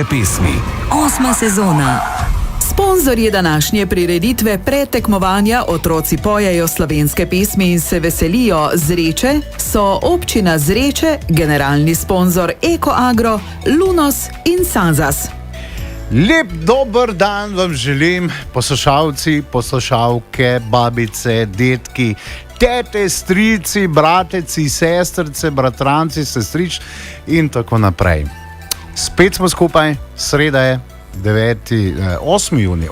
slovenske pesmi. 8. sezona. Sponzorji današnje prireditve pretekmovanja Otroci pojejo slovenske pesmi in se veselijo Zreče so občina Zreče, generalni sponzor Eko Agro, Lunos in Sanzas. Lep dober dan vam želim, poslušalci, poslušalke, babice, detki, tete, strici, brateci, sestrice, bratranci, sestrič in tako naprej. Spet smo skupaj, sreda je 8. juni,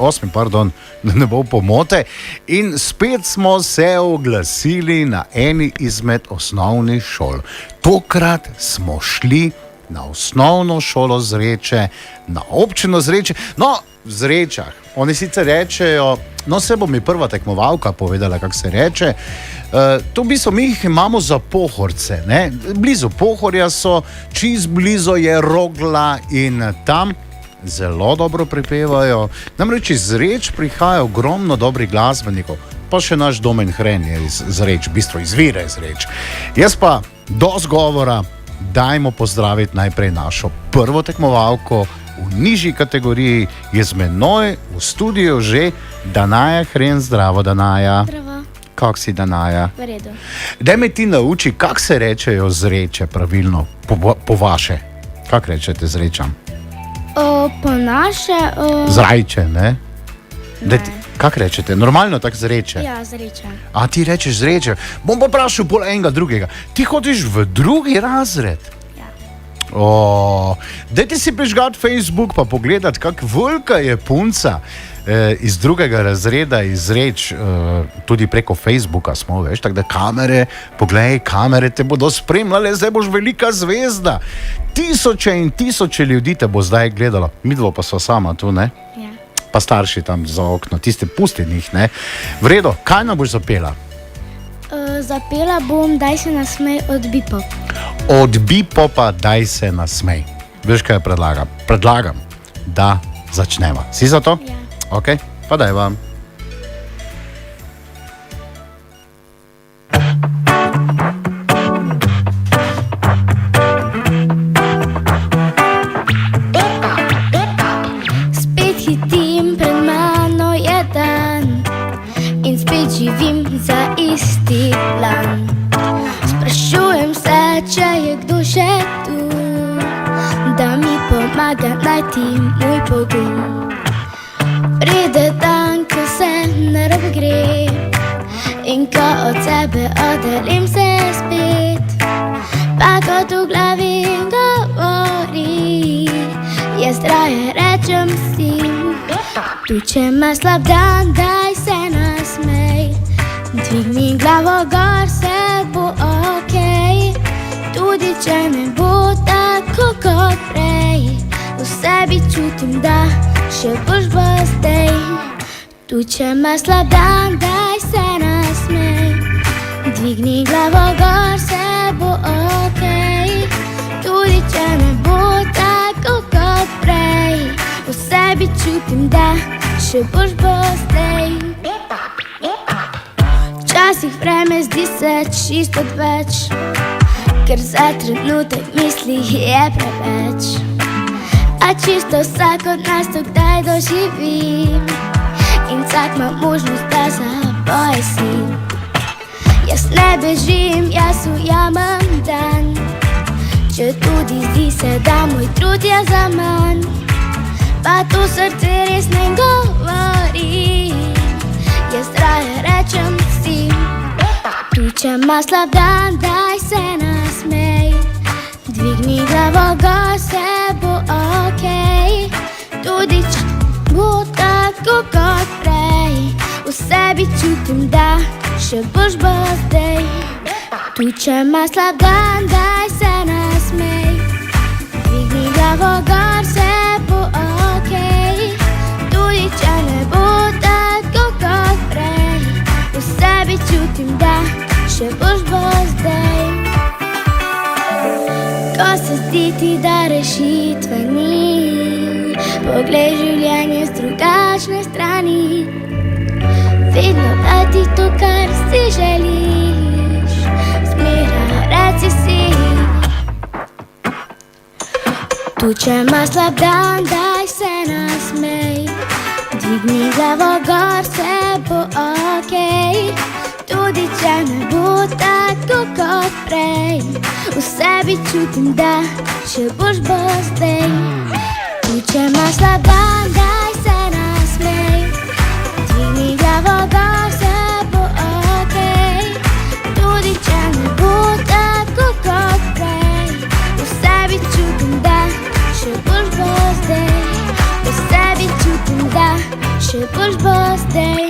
da ne bo pomote, in spet smo se oglasili na eni izmed osnovnih šol. Tokrat smo šli na osnovno šolo Zreče, na občino Zreče, no, v Zrečah. Oni sicer rečejo, no, se bo mi prva tekmovalka povedala, kako se reče. To v bistvu mi jih imamo za Pohorce, ne? Blizu Pohorja so, čisto blizu je Rogla in tam zelo dobro pripevajo. Namreč iz Zreč prihaja ogromno dobrih glasbenikov, pa še naš Domen Hren je iz Zreč, v bistvu izvira iz Zreč. Jaz pa dosti govora, dajmo pozdraviti najprej našo prvo tekmovalko v nižji kategoriji. Je z menoj v studiu že Danaja Hren. Zdravo, Danaja. Zdravo. Kako si, Danaja? V redu. Daj me ti nauči, kako se rečejo Zreče pravilno, po vaše. Kako rečete Zrečam? Po naše... Zrajče, ne? Ne. Kako rečete? Normalno tako Zreče? Ja, Zreče. A ti rečeš Zreče? Bom pa vprašal pol enega drugega. Ti hodiš v drugi razred? Ja. Dajte si prižgati Facebook pa pogledati, kako velika je punca iz drugega razreda, iz Zreč, tudi preko Facebooka smo, veš, tako da kamere, poglej, kamere te bodo spremljale, zdaj boš velika zvezda. Tisoče in tisoče ljudi te bo zdaj gledalo, midvo pa so sama tu, ne? Ja. Pa starši tam za okno, tiste pusti njih, ne? V redu, kaj nam boš zapela? Zapela bom Daj se nasmej od Bipop. Od Bipopa Daj se nasmej. Veš, kaj predlagam? Predlagam, da začneva. Si za to? Ja. Ok, pa daj vam. Spet hitim, pred mano je dan in spet živim za isti plan. Sprašujem se, če je kdo še tu, da mi pomaga najti moj pogum. Pride dan, ko se narobe gre in ko od sebe oddalim se spet, pa kot v glavi govori, jaz raje rečem si, tu če ima slab dan, daj se nasmej, dvigni glavo gor, se bo okej, tudi če ne bo tako kot prej, v sebi čutim, da še boš zdaj. Tu če ima slab dan, daj se nasmej, dvigni glavo gor, se bo okej, tudi če ne bo tako kot prej, v sebi čutim, da še boš zdaj. Včasih vreme zdi se čisto odveč, ker za trenutek misli je preveč. A čisto vsak od nas to kdaj doživi in vsak ima možnost, da zapoje si. Jaz ne bežim, jaz ujamem dan, če tudi zdi se, da moj trud je zaman, pa to srce res ne govori, jaz raje rečem si, tu če ima slab dan, daj se nasmej, dvigni glavo gor, se bo okej, tudi če bo tako kot prej, v sebi čutim, da še boš zdaj. Tu če ima slab dan, daj se nasmej, dvigni glavo gor, se bo okej, tudi če ne bo tako kot prej, v sebi čutim, da še boš zdaj. Ko se zdi ti, da rešitve ni, poglej življenje z drugačne strani, vedno da ti to, kar si želiš, zmeraj reci si. Tu, če ima slab dan, daj se nasmej. Dvigni glavo gor, vse bo okej. Tudi če ne bo tako kot prej, v sebi čutim, da še boš zdaj. Tu, če ima slab dan, daj se nasmej. Dvigni glavo gor, vse bo okej. Tudi če ne bo tako kot prej, v sebi čutim, da še boš zdaj. V sebi čutim, da še boš zdaj.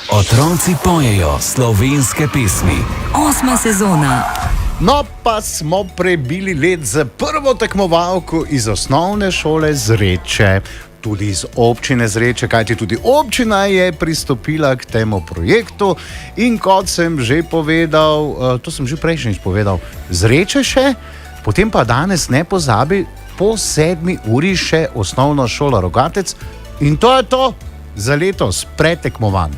Otroci pojejo slovenske pesmi. 8. sezona. No, pa smo prebili led za prvo tekmovalko iz osnovne šole Zreče, tudi iz občine Zreče, kajti tudi občina je pristopila k temu projektu in kot sem že povedal, to sem že prejšnjič povedal, Zreče še, potem pa danes ne pozabi po 7 uri še osnovna šola Rogatec in to je to za letos pretekmovan.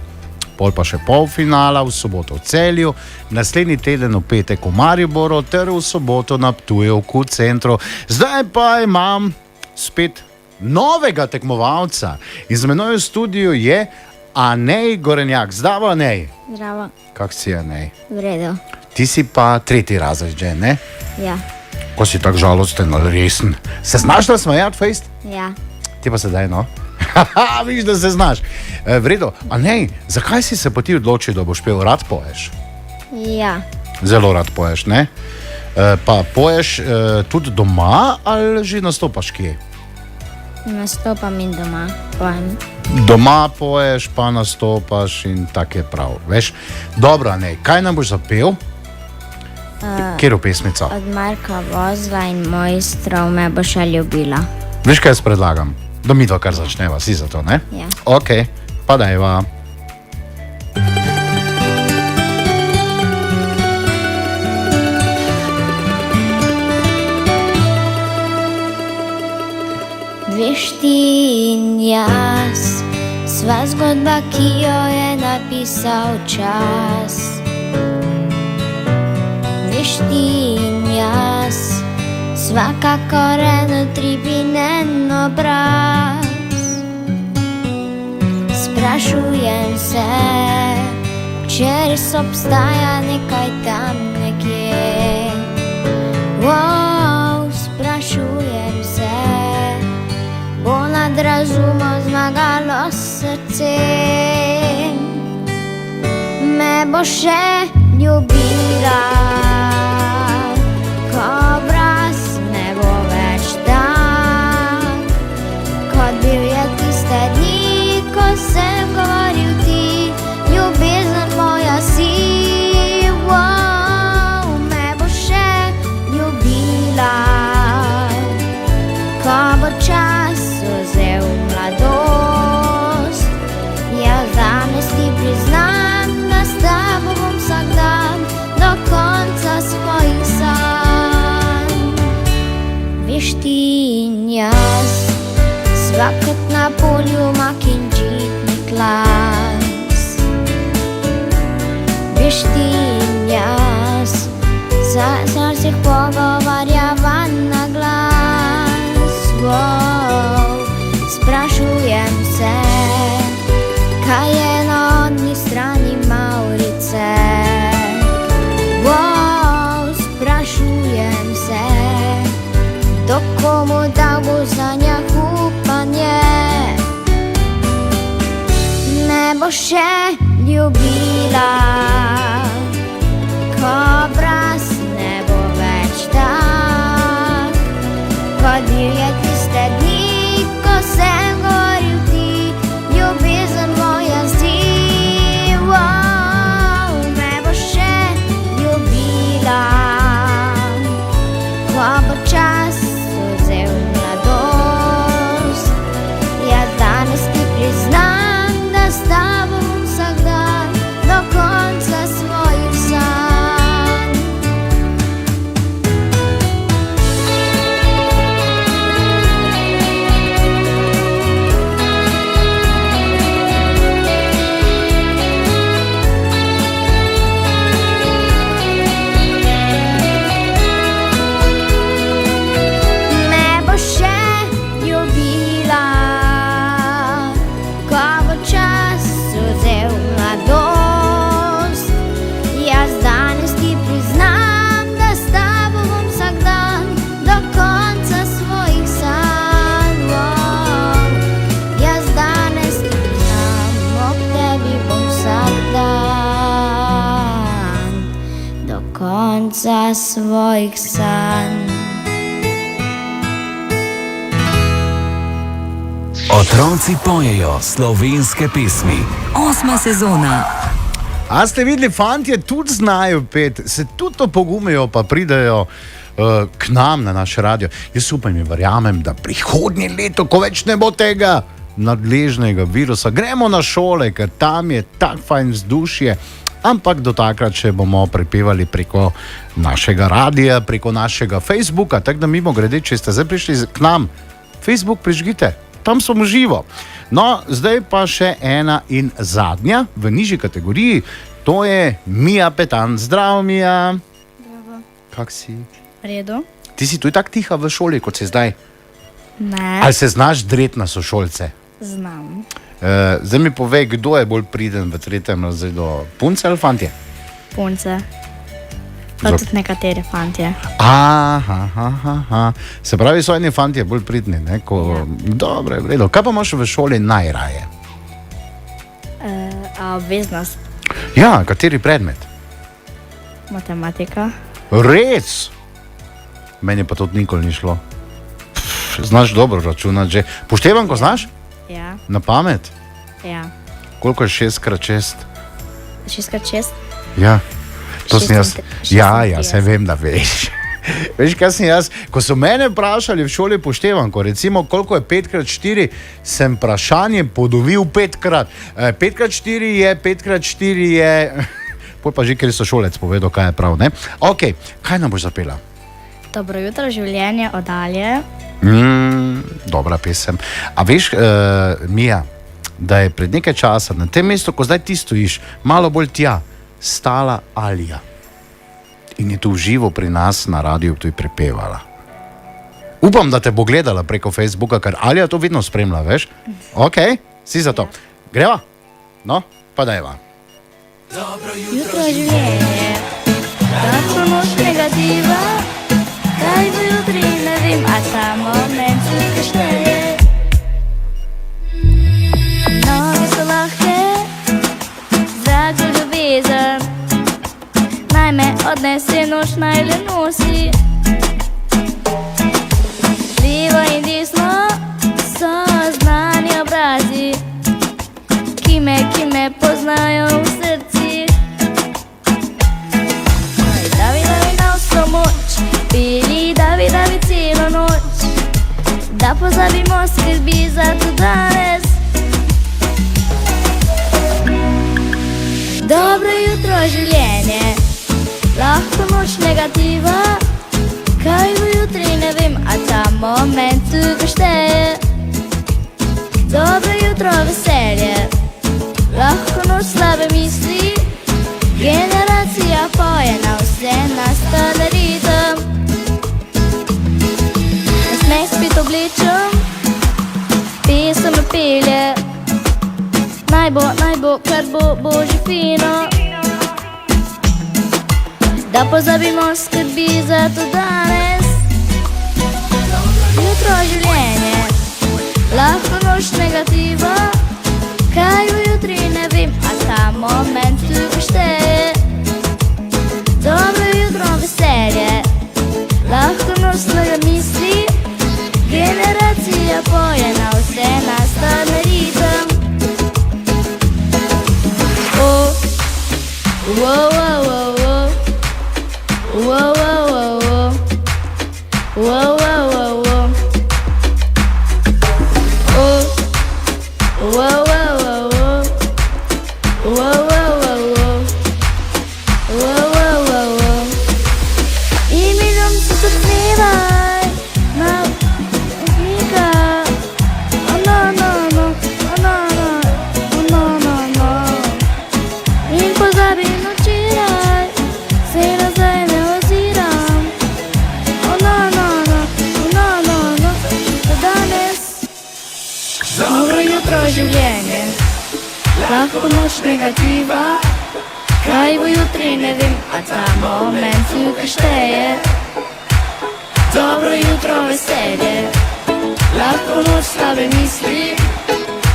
Pol pa še polfinala v soboto v Celju, naslednji teden v petek v Mariboru ter v soboto na Ptuju v Q centru. Zdaj pa imam spet novega tekmovalca in z menoj v studiu je Anej Gorenjak. Zdravo, Anej. Zdravo, Kak si, Anej? v redu. Ti si pa 3. razred že, ne? Ja, Ko si tak žalosten ali resen. Se znaš nasmejati, fejst? ja. Ti pa sedaj, no? Haha, vidiš, da se znaš. V redu, Anej, zakaj si se pa ti odločil, da boš pel? Rad poješ? Ja, Zelo rad poješ, ne? Pa poješ tudi doma ali že nastopaš kje? nastopam in doma pojem. Doma poješ, pa nastopaš in tako je prav. Veš? Dobro, Anej, kaj nam boš zapel? Kjer v pesmico? Od Marka Vozla in Mojstrov me bo še ljubila. Veš, kaj jaz predlagam? Da mi dva kar začneva, si za to, ne? Ja. Ok, pa dajva. Veš ti in jaz, sva zgodba, ki jo je napisal čas. Veš ti in jaz, sva kakor en utrip in en obraz. Sprašujem se, če res obstaja nekaj tam nekje. Wow, sprašujem se, bo nad razumom zmagalo srce. Me bo še ljubila, ko obraz ne bo več tak, kot bil je tiste dni, ko sem govoril ti, ljubezen moja si. Wow, me bo še ljubila, ko bo čas vzel mladost. Jaz danes ti priznam, da s tabo bom vsak dan do konca svojih sanj. Veš ti in jaz, sva kot na polju mak in žitnih las. Veš ti in jaz, srcih pogovarjava na glas. Wow, sprašujem se, kaj je na odni strani Maurice. Wow, sprašujem se, do komu dal bo za njah upanje. Me bo še ljubila, ko obraz ne bo več tak, kot bil je tiste dni, ko sem govoril ti, ljubezen moja si. Wow, me bo še ljubila, ko bo čas vzel mladost. Jaz danes ti priznam, da s tabo bom vsak dan do konca svojih sanj. svojih sanj. Otroci pojejo slovenske pesmi. 8. sezona. A ste videli, fantje tudi znajo pet, se tudi opogumijo, pa pridejo k nam na naš radio. Jaz upam in verjamem, da prihodnje leto, ko več ne bo tega nadležnega virusa, gremo na šole, ker tam je tak fajn vzdušje, ampak do takrat še bomo prepevali preko našega radia, preko našega Facebooka, tako da mimo grede, če ste zdaj prišli k nam, Facebook prižgite, tam smo živo. No, zdaj pa še ena in zadnja v nižji kategoriji, to je Mija Petan. Zdravo, Mija. Zdravo. Kak si? V redu? Ti si tudi tako tiha v šoli, kot si zdaj? Ne. Ali se znaš dreti na sošolce? Znam. Zdaj mi povej, kdo je bolj priden v 3. razredu, punce ali fantje? Punce. Pa tudi nekateri fantje. Aha. Se pravi, so eni fantje bolj pridni, ne? Dobro, v redu. Kaj pa imaš v šoli najraje? Obveznost. Ja, kateri predmet? Matematika. Res? Meni pa to nikoli ni šlo. Znaš dobro računati že. Poštevanko znaš? Ja. Na pamet? Ja. Koliko je 6x6? 6x6? Ja. To sem jaz. 36. Ja, se vem, da veš. Veš, kaj sem jaz? Ko so mene vprašali v šoli poštevanko, recimo koliko je 5x4, sem vprašanje podovil 5krat. 5x4 je, 5x4 je... Pol pa že, ker so šolec povedal, kaj je prav, ne? Ok, kaj nam boš zapela? Dobro jutro, življenje odalje. Dobra pesem. A veš, Mija, da je pred nekaj časa na tem mestu, ko zdaj ti stojiš, malo bolj tja, stala Alija. In je tu v živo pri nas na radiju tudi prepevala. Upam, da te bo gledala preko Facebooka, ker Alija to vedno spremlja, veš? Ok, si za to. Greva? No, pa dajva. Jutro življenje, lahko noč negativa, kaj bo jutri, ne vem, a ta moment tukaj šteje. Noge so lahke, zrak je ljubezen, naj me odnese noč, naj le nosi. Levo in desno so znani obrazi, ki me poznajo v srci. Davi na vso moč, peli davi celo noč, da pozabimo skrbi za to danes. Dobro jutro življenje, lahko noč negativa, kaj bo jutri, ne vem, a ta moment tukaj šteje. Dobro jutro veselje, lahko noč slabe misli, generacija poje na vse nastane ritem. Nasmeh spet oblečem, pesem me pelje, naj bo, kar bo že fino, da pozabimo skrbi za to danes. Jutro življenje, lahko noč negativa, kaj bo jutri, ne vem, a ta moment tukaj šteje. Dobro jutro veselje, lahko noč slabe misli, generacija poje na vse nastane ritem. Oh, wow, wow, wow, wow, wow, wow, wow, wow, wow, wow, wow, wow, oh, wow, wow, wow, wow, wow, wow, wow, wow, wow, wow, wow, wow. Imenom se odmevaj na vznika, oh no, no, no, oh no, no, oh no, no, no. In pozabim včeraj, se nazaj ne oziram, oh no, no, no, oh no, no, no, do danes. Dobro jutro življenje, lahko noč negativa, kaj bo jutri, ne vem, a ta moment tukaj šteje. Dobro jutro veselje, lahko noč slabe misli,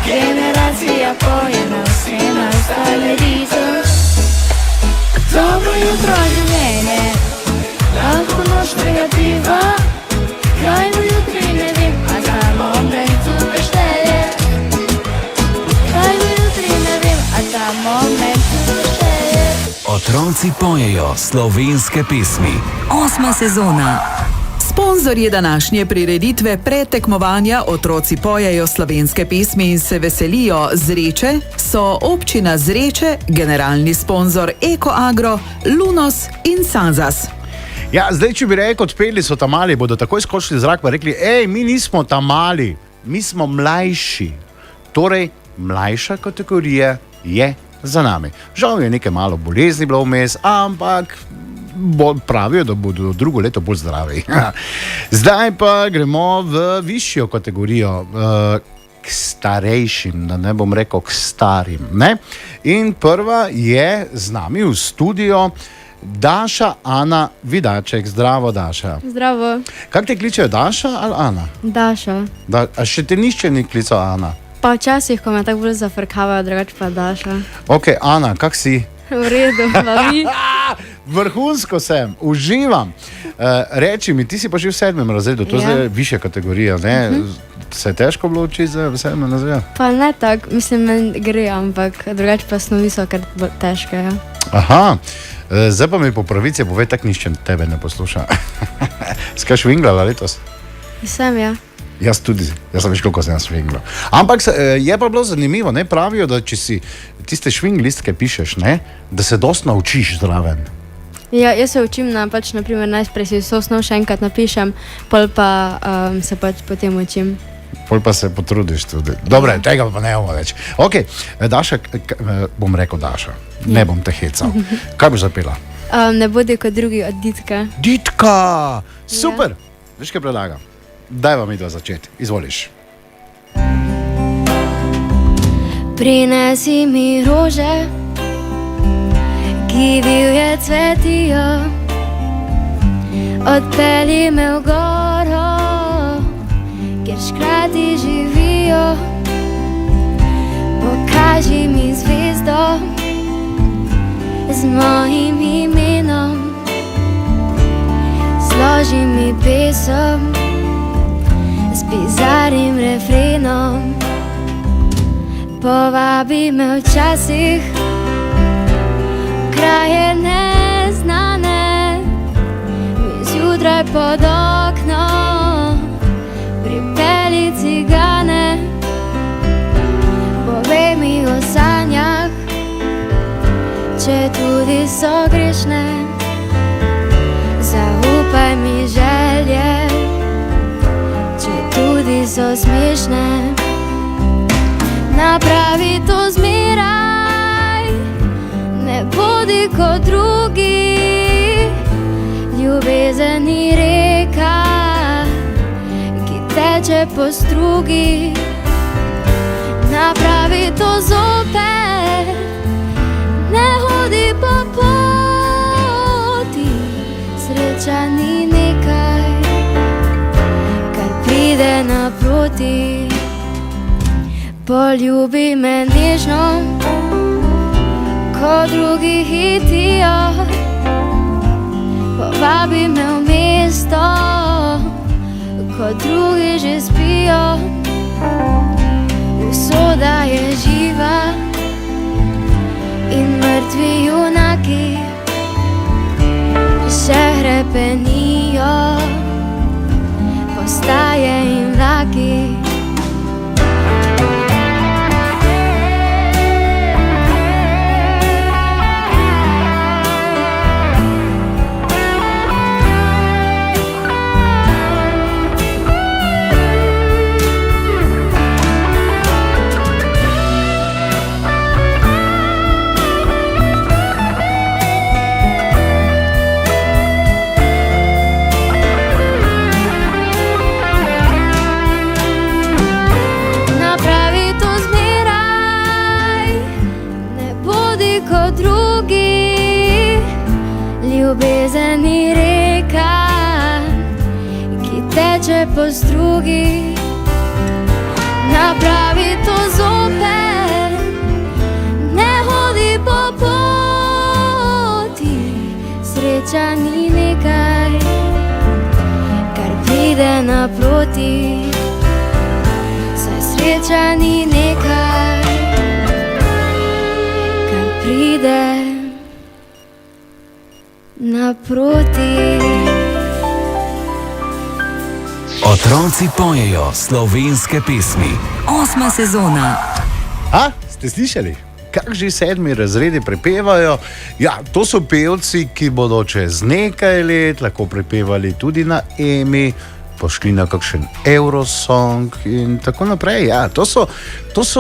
generacija poje na vse nastale ritem. Dobro jutro življenje, lahko noč pregativa. Kaj bo jutri, ne vem, a za moment tukaj šteje. Kaj bo jutri, ne vem, a za moment tukaj šteje. Otroci pojejo slovenske pesmi. 8. sezona. Sponzorji današnje prireditve pretekmovanja Otroci pojejo slovenske pesmi in se veselijo Zreče so občina Zreče, generalni sponzor Eko Agro, Lunos in Sanzas. Ja, zdaj, če bi rekel, odpeli so tam mali, bodo takoj skočili zrak in rekli, mi nismo tam mali, mi smo mlajši. Torej, mlajša kategorija je za nami. Žal je nekaj malo bolezni bilo vmes, ampak pravijo, da bodo drugo leto bolj zdravi. Zdaj pa gremo v višjo kategorijo, k starejšim, da ne bom rekel k starim. Ne? In prva je z nami v studio Daša Ana Vidaček. Zdravo, Daša. Zdravo. Kako te kličejo, Daša ali Ana? Daša. A še te nišče ni klical Ana? Pa včasih, ko me tako bolj zafrkavajo, drugače pa Daša. Ok, Ana, kak si? V redu, pa vi? Vrhunsko sem, uživam. Reči mi, ti si pa že v 7. razredu, to je zdaj višja kategorija, ne? Se je težko bilo učiti za 7. razredu? Pa ne tako, mislim, meni gre, ampak drugače pa snovi so kar težke, ja. Aha, zdaj pa mi po pravici povej, tak nišče tebe ne posluša. Skaj švinglala letos? Sem, ja. Jaz tudi, jaz sem veš, koliko sem švinglal. Ampak je pa bilo zanimivo, ne? Pravijo, da če si tiste švinglistke pišeš, ne? Da se dosti naučiš zraven. Ja, jaz se učim pač, naprimer, najprej si vso osnov še enkrat napišem, pol pa se pač potem učim. Pol pa se potrudiš tudi. Dobre, tega pa ne bomo več. Ok, Daša, bom rekel Daša, ne bom te hecal. Kaj boš zapela? Ne bodi kot drugi od Ditka. Ditka! Super! Veš, kaj predlagam? Daj vam idva začeti, izvoliš. Prinesi mi rože, ki vivje cvetijo, odpelji me v goro, kjer škrati živijo. Pokaži mi zvezdo z mojim imenom, zloži mi pesem z bizarnim refrenom. Povabi me včasih v kraje neznane, mi zjutraj pod okno pripelji cigane. Povej mi o sanjah, če tudi so grešne, zaupaj mi želje, če tudi so smešne. Napravi to zmeraj, ne bodi kot drugi. Ljubezen ni reka, ki teče po strugi. Napravi to zopet, ne hodi po poti. Sreča ni nekaj, kar pride naproti. Poljubi me nežno, ko drugi hitijo. Povabi me v mesto, ko drugi že spijo. Usoda je živa in mrtvi junaki še hrepenijo, postaje in vlaki. Ljubezen ni reka, ki teče po strugi. Napravi to zopet, ne hodi po poti. Sreča ni nekaj, pride naproti, saj sreča ni nekaj, kar pride naproti. Otroci pojejo slovenske pesmi. 8. sezona. A, ste slišali? Kak že 7. razredi prepevajo? Ja, to so pevci, ki bodo čez nekaj let lahko prepevali tudi na Emi, pošli na kakšen Eurosong in tako naprej. Ja, to so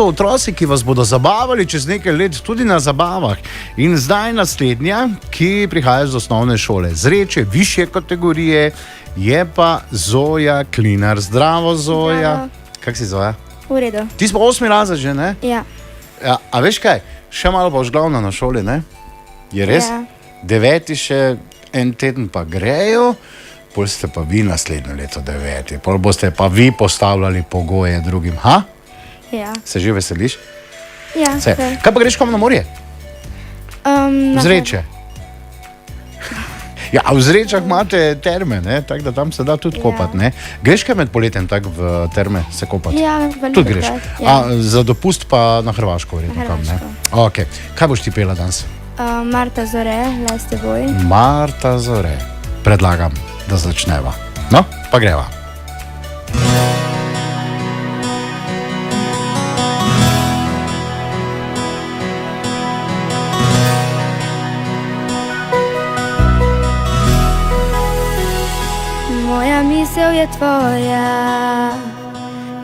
otroci, ki vas bodo zabavali čez nekaj let tudi na zabavah. In zdaj naslednja, ki prihaja z osnovne šole, Zreče, višje kategorije, je pa Zoja Klinar. Zdravo, Zoja. Zdravo. Kak si, Zoja? V redu. Ti smo 8. razred že, ne? Ja. Ja, a veš kaj, še malo boš glavna na šoli, ne? Je res? Ja. 9. še en teden pa grejo, pol ste pa vi naslednje leto 9. Pol boste pa vi postavljali pogoje drugim. Ha? Ja. Se že veseliš? Ja. Se. saj. Kaj pa greš kam na morje? Na Zreče. Ja, a v Zrečah imate terme, ne? Tako da tam se da tudi kopati, ne? Greš kaj med poletjem tako v terme se kopati? Ja, veliko Tudi greš. krat, ja. A za dopust pa na Hrvaško verjetno kam, ne? Hrvaško. Okay. Kaj boš ti pela danes? Marta Zore, Leste Boj. Marta Zore. Predlagam, da začneva. No, pa greva. Moja misel je tvoja,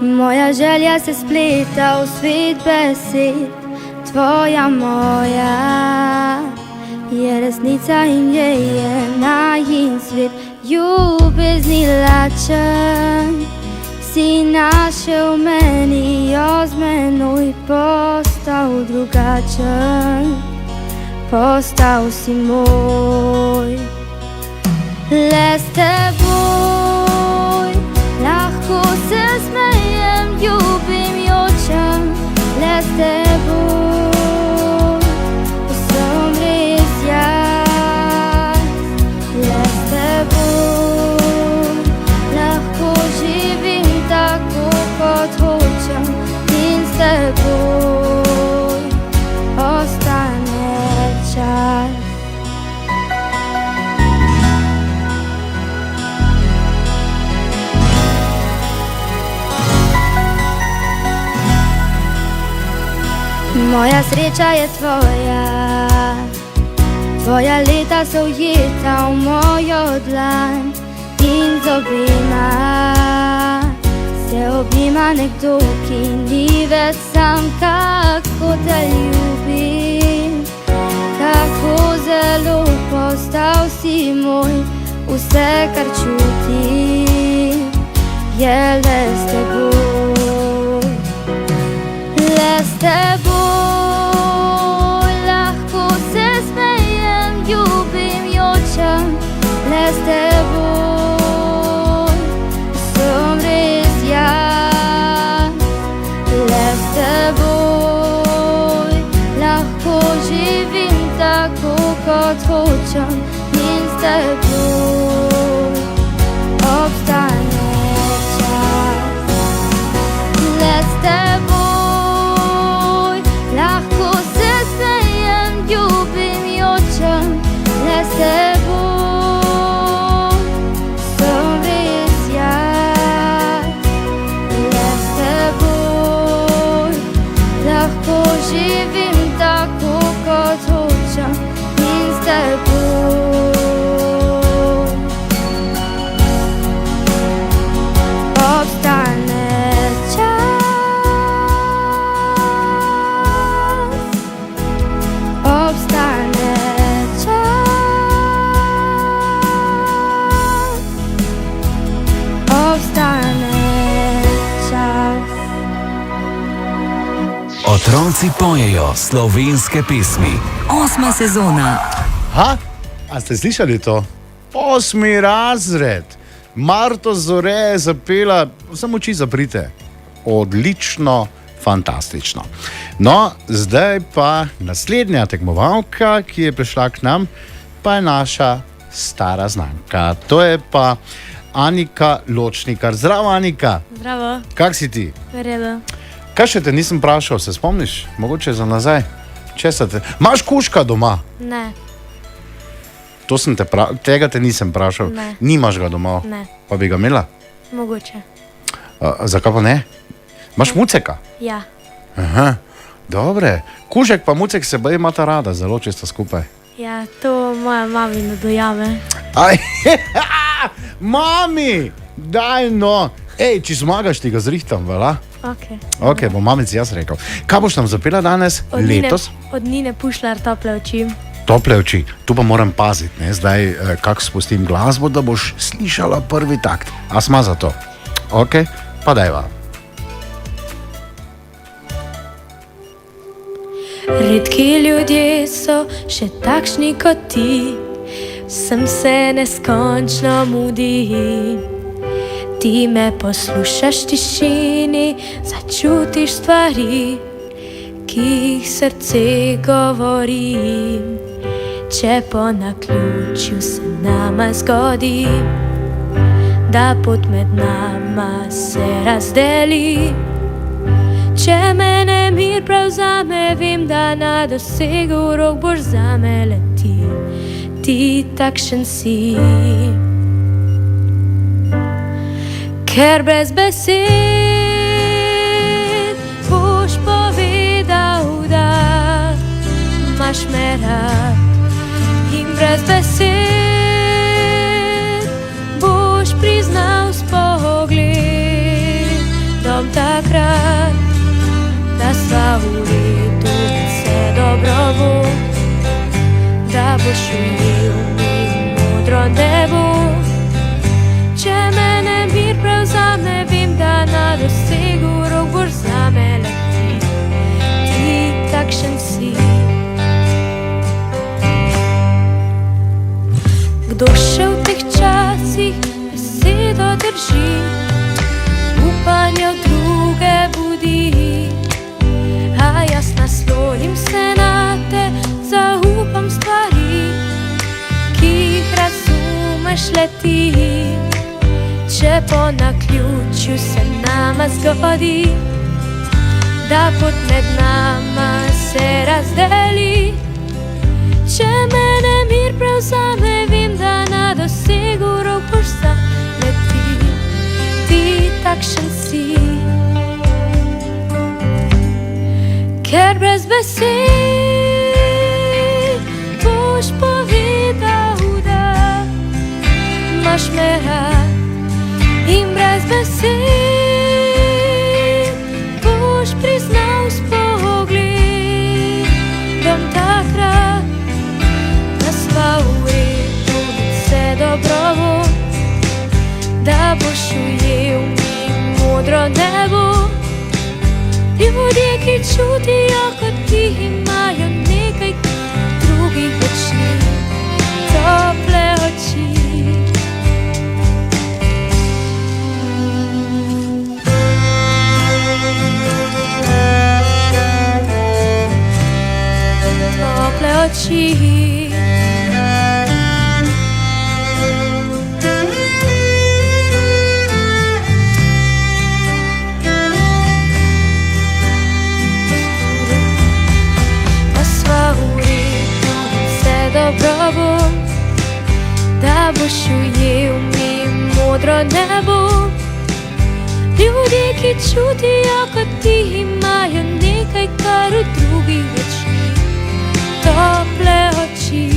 moja želja se spleta v svet besed. Tvoja moja je resnica in je najin svet. Ljubezni lačen si našel meni, jo z menoj postal drugačen. Postal si moj. Le s teboj lahko se smejem, ljubim, jočem. Le s teboj sem res jaz. Le s teboj lahko živim tako, kot hočem. In s teboj ostane čas. Moja sreča je tvoja, tvoja leta so ujeta v mojo dlan. In z obema se obima nekdo, ki ni več sam. Kako te ljubim, kako zelo postal si moj. Vse, kar čutim, je le s teboj. Le s teboj lahko se smejem, ljubim, jočem. Le s teboj sem res jaz. Le s teboj lahko živim tako, kot hočem. In s teboj obstane čas. Le s teboj lahko se smejem, ljubim, jočem. Le s teboj sem res jaz. Le s teboj lahko živim tako, kot hočem. In s teboj obstane čas. Obstane čas. Obstane čas. Otroci pojejo slovenske pesmi. 8. sezona. Ha? A ste slišali to? 8. razred. Marto Zore je zapela, samo oči zaprite. Odlično, fantastično. No, zdaj pa naslednja tekmovalka, ki je prišla k nam, pa je naša stara znanka. To je pa Anika Ločnikar. Zdravo, Anika. Zdravo, Kak si ti? verjetno. Kaj še te nisem vprašal, se spomniš? Mogoče za nazaj. Imaš kužka doma? Ne, Tega te nisem vprašal. Ne. Nimaš ga doma? ne, Pa bi ga imela? mogoče. Zakaj pa ne? Imaš muceka? Ja, Aha, dobre. Kužek pa mucek se boji imata rada, zelo če sta skupaj. ja, to moja mama ne dojame. Aj, mami, daj no. Ej, če zmagaš, ti ga zrihtam, vela? Okay. Ok, bom mamici jaz rekel. Kaj boš nam zapela danes? Letos? Od Nine Pušlar tople oči. Tople oči. Tu pa moram paziti, ne? Zdaj, kako spustim glasbo, da boš slišala prvi takt. A sma za to? Ok, pa dajva. Redki ljudje so še takšni kot ti, sem se neskončno mudi. Ti me poslušaš v tišini, začutiš stvari, ki jih srce govori. Če po naključju se nama zgodi, da pot med nama se razdeli. Če me nemir prevzame, vem, da na dosegu rok boš zame leti. Ti takšen si, ker brez besed boš povedal, da imaš me rad. In brez besed boš priznal s pogledom takrat, da sva v redu, da se dobro bo, da boš ujel mi modro nebo. Če me nemir prevzame, vem, da na dosegu rok boš zame leti. Ti takšen si. Kdo še v teh časih besedo drži, upanje v druge budi. A jaz naslonim se na te, zaupam stvari, ki jih razumeš le ti. Če po naključju se nama zgodi, da pot med nama se razdeli. Če me nemir prevzame, vem, da na dosegu rok boš zame ti. Ti takšen si, ker brez besed boš povedal, da imaš me rad. In brez besed boš priznal s pogledom takrat, da sva v redu, da se dobro bo, da boš ujel mi modro nebo. Ljudje, ki čutijo kot ti, imajo nekaj drugih več ni, tople oči. Tople oči. Da sva v redu, da se dobro bo, da boš ujel mi modro nebo. Ljudje, ki čutijo kot ti, imajo nekaj, kar v drugih več ni, tople oči.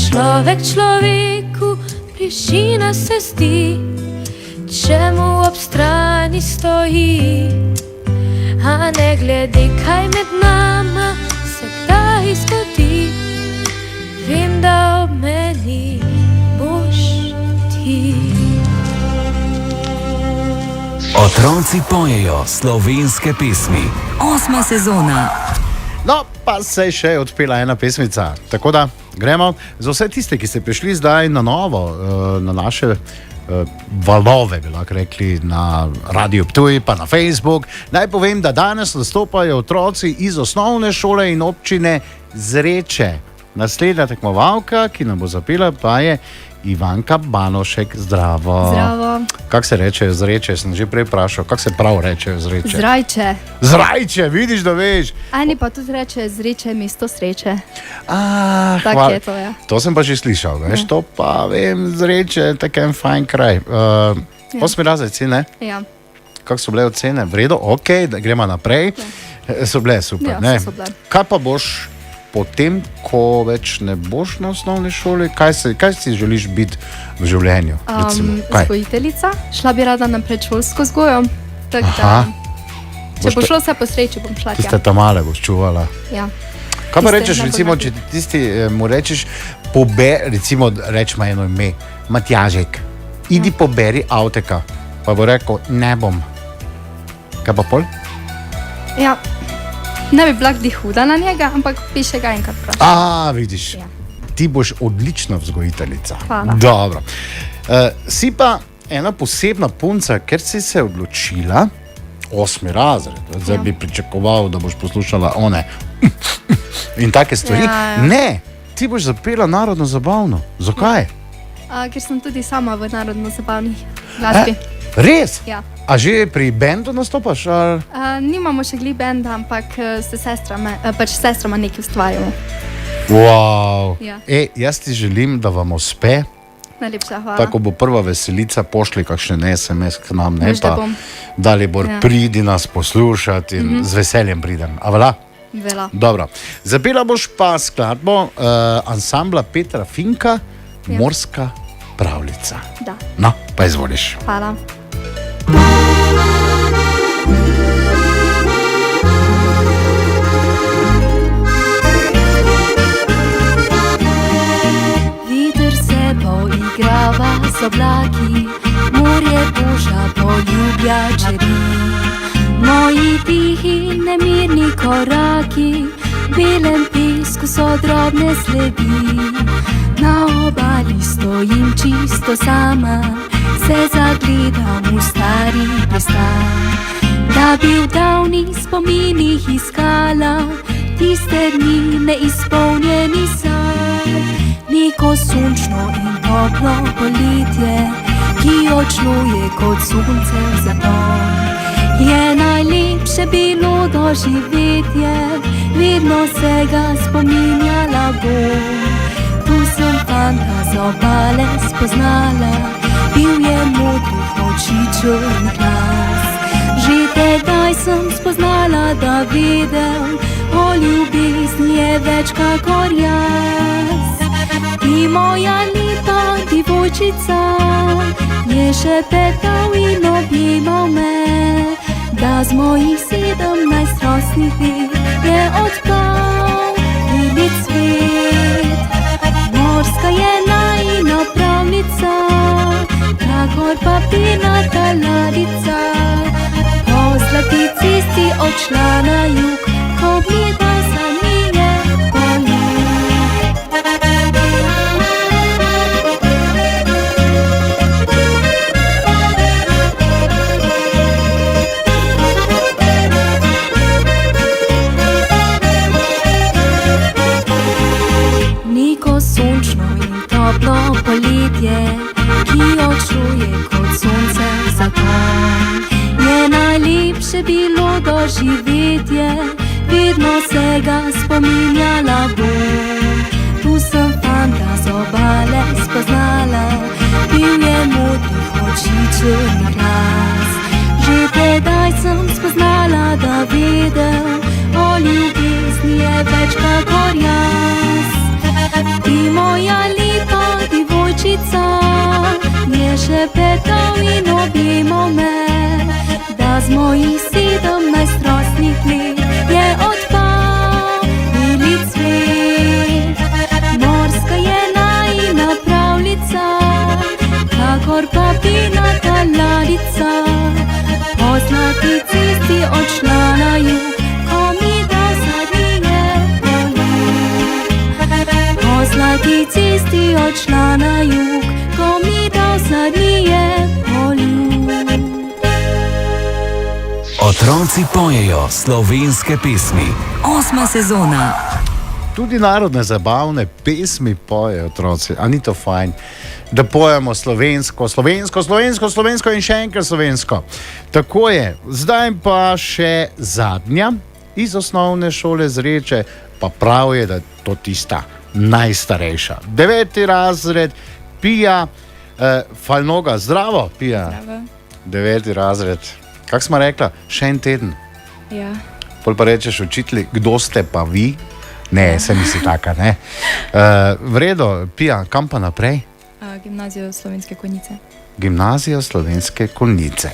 Človek človeku bližina se zdi, če mu ob strani stoji. A ne glede, kaj med nama se kdaj zgodi, vem, da ob meni boš ti. Otroci pojejo slovenske pesmi. 8. sezona. No, pa se je še odpela ena pesmica. Tako da gremo za vse tiste, ki ste prišli zdaj na novo, na naše valove, bi lahko rekli, na Radio Ptuj, pa na Facebook. Naj povem, da danes nastopajo otroci iz osnovne šole in občine Zreče. Naslednja tekmovalka, ki nam bo zapela, pa je Ivanka Banošek. Zdravo. Zdravo. Kako se rečejo zreče? Sem že prej vprašal, kako se prav rečejo zreče? Zrajče. Zrajče, vidiš, da veš. Eni pa tudi reče zreče mesto sreče. Tako Tako je to, ja. To sem pa že slišal, veš, to pa vem, zreče, tak en fajn kraj. 8 razred si, ne? Ja. Kako so bile ocene? V redu, ok, da gremo naprej. So bile super, Ja, ne? so bile. Kaj pa boš potem, ko več ne boš na osnovni šoli? Kaj si želiš biti v življenju? recimo? Kaj? Vzgojiteljica. Šla bi rada na predšolsko vzgojo. Tak, Aha. če Boš bo to- šlo vse po sreči, bom šla Tiste tja. tamale boš čuvala. Ja. Kaj pa Tiste rečeš, najbolj recimo, napi- če tisti mu rečeš, recimo, rečemo eno ime, Matjažek, idi poberi avteka. Pa bo rekel, ne bom. Kaj pa pol? Ja. Ne bi bila kdi huda na njega, ampak bi še ga enkrat vprašala. Vidiš, Ja. ti boš odlična vzgojiteljica. Hvala. Dobro. Si pa ena posebna punca, ker si se odločila, 8 razred, zdaj Ja. bi pričakoval, da boš poslušala one in take stvari. Ja, ja. Ne, ti boš zapela narodno zabavno. Zakaj? Ker sem tudi sama v narodno-zabavni glasbi. Res? Ja. A že pri bendu nastopaš? Ali? Nimamo še gli benda, ampak s sestrama nekaj ustvarjamo. Wow. Ja. Jaz ti želim, da vam uspe. Najlepša hvala. Tako bo prva veselica, pošli kakšen SMS k nam, ne Veš, da pa bom. Dalibor, Ja. pridi nas poslušati in z veseljem pridem. A vala? Vela. Dobro. Zapela boš pa skladbo ansambla Petra Finka, Ja. Morska pravljica. Da. No, pa izvoliš. Hvala. Viter se poigrava z oblaki, morje puša poljublja čeri. Moji tihi nemirni koraki, v belem pesku so drobne sledi. Na obali stojim čisto sama, se zagledam v stari pristan. Da bi v davnih spominih iskala tiste dni neizpolnjeni san. Neko sončno in toplo poletje, ki očluje kot sonce v zaton. Je najlepše bilo doživetje, vedno se ga spominjala bom. Tu sem fanta z obale spoznala, bil je modrih oči črn glas. Že tedaj sem spoznala, da vedel, o ljubezni je več kakor jaz. Ti moja lepa divojčica, je še petal in objemal me, da z mojih 17 rosnih let je odpal beli cvet. Morska je najina pravljica, kakor papirnata ladjica. Po zlati cesti odšla na jug, ko gleda za nje Neko sončno in toplo poletje, ki odšuje kot sonce v zaton. Je najlepše bilo doživetje, vedno se ga spominjala bom. Tu sem fanta z obale spoznala, bil je modrih oči črn glas. Že tedaj sem spoznala, da vedel, o ljubezni je več kakor jaz. Ti moja lepa divojčica, je še petal in objemal me, da z mojih 17 rosnih let je odpal beli cvet. Morska je najina pravljica, kakor papirnata ladjica. Po zlati cesti odšla na jug, ko mi da zadnje poljub. Po zlati cesti odšla na jug, ko mi da zadnje poljub. Otroci pojejo slovenske pesmi. 8. sezona. tudi narodne zabavne pesmi pojejo otroci. A ni to fajn, da pojemo slovensko, slovensko, slovensko, slovensko in še enkrat slovensko. Tako je. Zdaj pa še zadnja iz osnovne šole Zreče, pa prav je, da je to tista najstarejša. 9. razred, Pija Falnoga. Zdravo, Pija. Zdravo. 9. razred. Kako smo rekla? Še en teden. Ja. Pol pa rečeš učitelji, kdo ste pa vi? Ne, se nisi taka, ne. V redu, Pija, kam pa naprej? Gimnazijo Slovenske Konjice. Gimnazija Slovenske Konjice.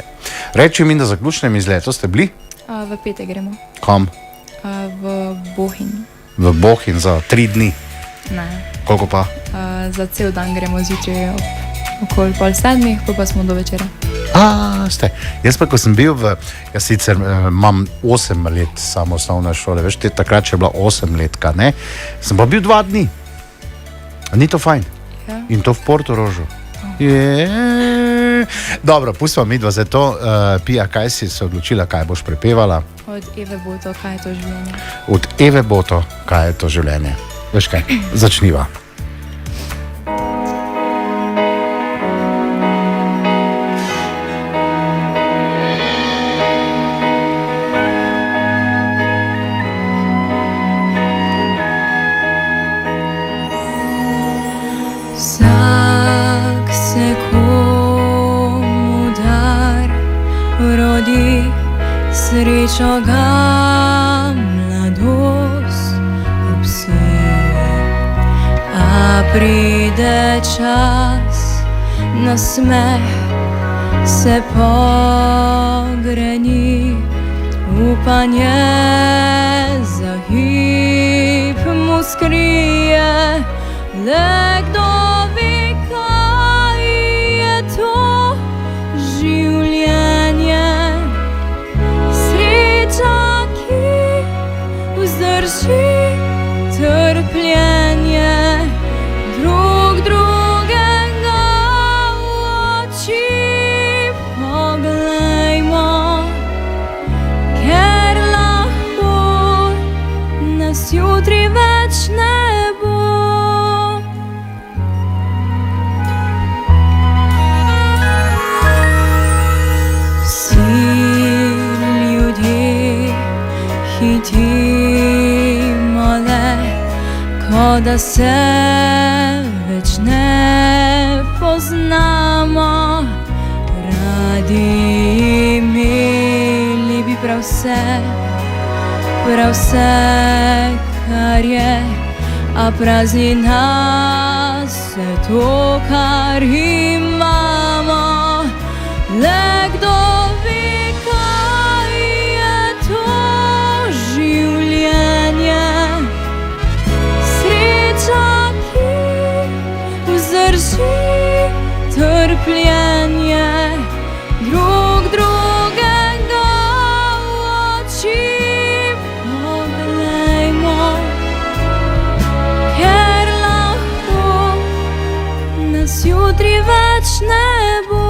Reči mi, na zaključnem izletu ste bili? V petek gremo. Kam? V Bohinj. V Bohinj za 3 dni. Ne. Koliko pa? Za cel dan gremo zjutraj okoli 6:30, pa smo do večera. Ste. Jaz pa, ko sem bil jaz sicer imam 8 let samo osnovne šole, veš, takrat je bila 8-letka, ne? Sem pa bil 2 dni. Ni to fajn? Ja. In to v Portorožu. Dobro, pustimo midva za to. Pija, kaj si se odločila, kaj boš prepevala? Od Eve Boto, kaj je to življenje? Od Eve Boto, kaj je to življenje? Veš kaj, začniva. Vsak se komu dar rodi, srečo ga mladost obsije. A pride čas, nasmeh se pogreni, upanje za hip mu skrije. Le kdo ve, kaj je to življenje? Sreča, ki vzdrži trpljenje, drug drugega v oči poglejmo, ker lahko nas jutri več ne bo. Hitimo le, ko da se več ne poznamo. Radi imeli bi prav vse, kar je, a prazni nas vse to, kar imamo. Le kdo ve, kaj je to življenje? Sreča, ki vzdrži trpljenje, drug drugega v oči poglejmo, ker lahko nas jutri več ne bo.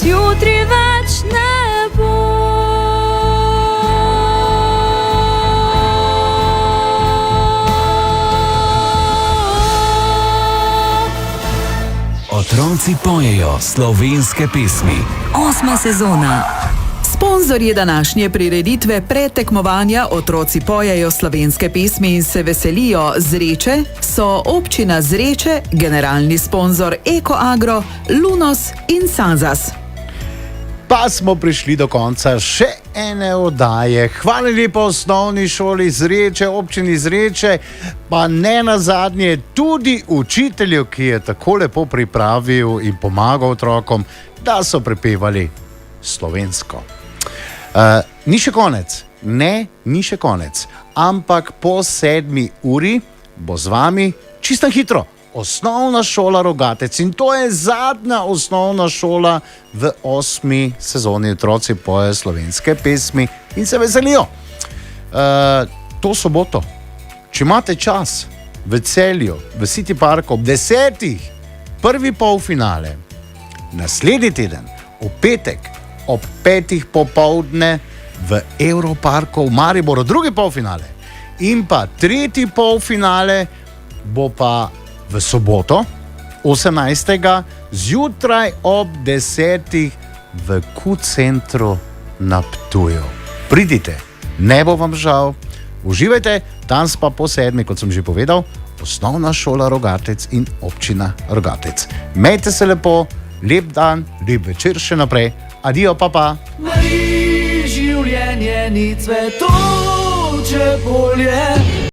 Jutri več ne bo. Otroci pojejo slovenske pesmi. 8. sezona. Sponzorji današnje prireditve pretekmovanja Otroci pojejo slovenske pesmi in se veselijo Zreče so občina Zreče, generalni sponzor Eko Agro, Lunos in Sanzas. Pa smo prišli do konca še ene oddaje. Hvala lepa osnovni šoli Zreče, občini Zreče, pa ne nazadnje tudi učitelju, ki je tako lepo pripravil in pomagal otrokom, da so prepevali slovensko. Ni še konec, ni še konec, ampak po 7. uri bo z vami čisto hitro osnovna šola Rogatec in to je zadnja osnovna šola v 8. sezoni Otroci pojejo slovenske pesmi in se veselijo. To soboto, če imate čas, v Celju, v City Parku ob 10. prvi polfinale, naslednji teden, v petek ob 5. popoldne v Evroparku v Mariboru, drugi polfinale in pa tretji polfinale bo pa v soboto, 18. zjutraj ob 10. v Q-centru na Ptuju. Pridite, ne bo vam žal, uživajte, danes pa po 7, kot sem že povedal, osnovna šola Rogatec in občina Rogatec. Mejte se lepo, lep dan, lep večer še naprej, adijo, pa. Življenje ni cvetoče polje.